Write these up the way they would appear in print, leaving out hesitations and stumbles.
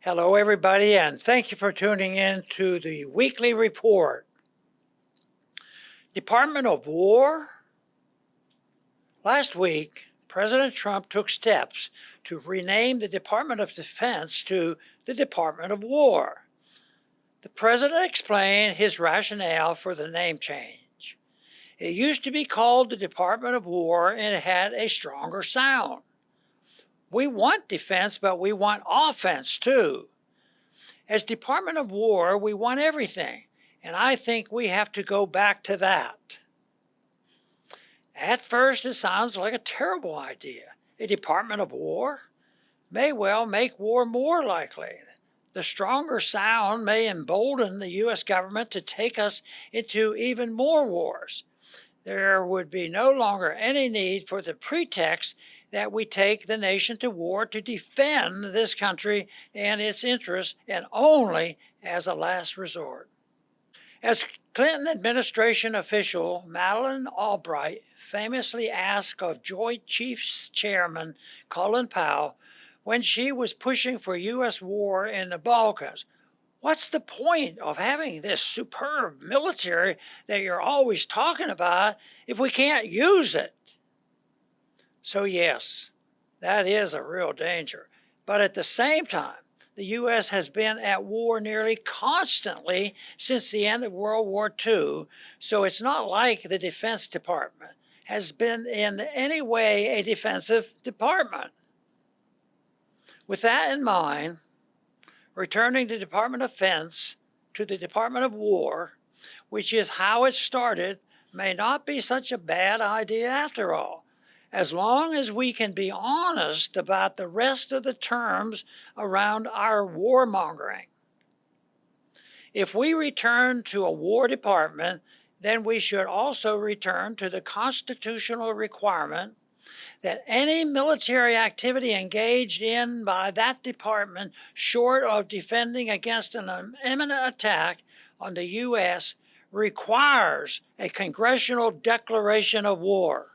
Hello, everybody, and thank you for tuning in to the weekly report. Department of War? Last week, President Trump took steps to rename the Department of Defense to the Department of War. The president explained his rationale for the name change. It used to be called the Department of War and it had a stronger sound. We want defense, but we want offense too. As Department of War, we want everything, and I think we have to go back to that. At first, it sounds like a terrible idea. A Department of War may well make war more likely. The stronger sound may embolden the U.S. government to take us into even more wars. There would be no longer any need for the pretext that we take the nation to war to defend this country and its interests, and only as a last resort. As Clinton administration official Madeleine Albright famously asked of Joint Chiefs Chairman Colin Powell when she was pushing for U.S. war in the Balkans, "What's the point of having this superb military that you're always talking about if we can't use it?" So yes, that is a real danger. But at the same time, the U.S. has been at war nearly constantly since the end of World War II, so it's not like the Defense Department has been in any way a defensive department. With that in mind, returning the Department of Defense to the Department of War, which is how it started, may not be such a bad idea after all, as long as we can be honest about the rest of the terms around our warmongering. If we return to a War Department, then we should also return to the constitutional requirement that any military activity engaged in by that department, short of defending against an imminent attack on the U.S., requires a congressional declaration of war.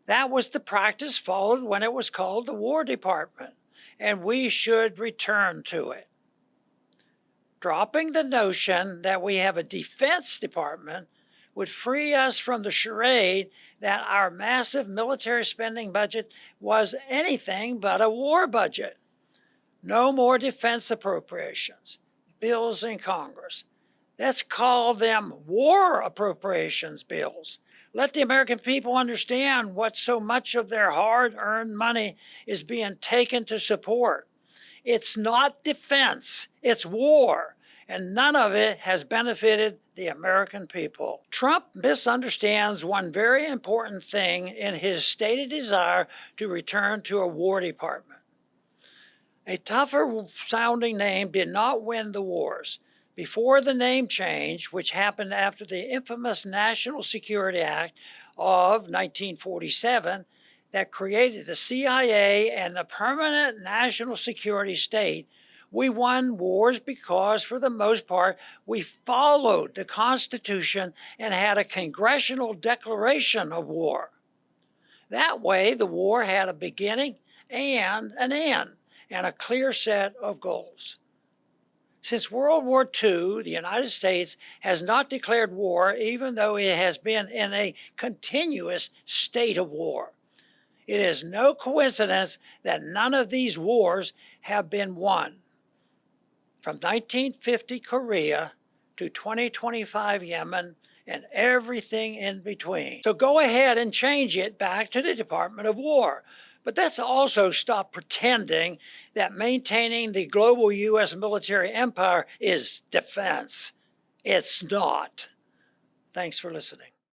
That was the practice followed when it was called the War Department, and we should return to it. Dropping the notion that we have a Defense Department would free us from the charade that our massive military spending budget was anything but a war budget. No more defense appropriations, bills in Congress. Let's call them war appropriations bills. Let the American people understand what so much of their hard-earned money is being taken to support. It's not defense, it's war, and none of it has benefited the American people. Trump misunderstands one very important thing in his stated desire to return to a War Department. A tougher sounding name did not win the wars. Before the name change, which happened after the infamous National Security Act of 1947 that created the CIA and the permanent national security state, we won wars because, for the most part, we followed the Constitution and had a congressional declaration of war. That way, the war had a beginning and an end, and a clear set of goals. Since World War II, the United States has not declared war, even though it has been in a continuous state of war. It is no coincidence that none of these wars have been won. From 1950 Korea to 2025 Yemen and everything in between. So go ahead and change it back to the Department of War. But let's also stop pretending that maintaining the global U.S. military empire is defense. It's not. Thanks for listening.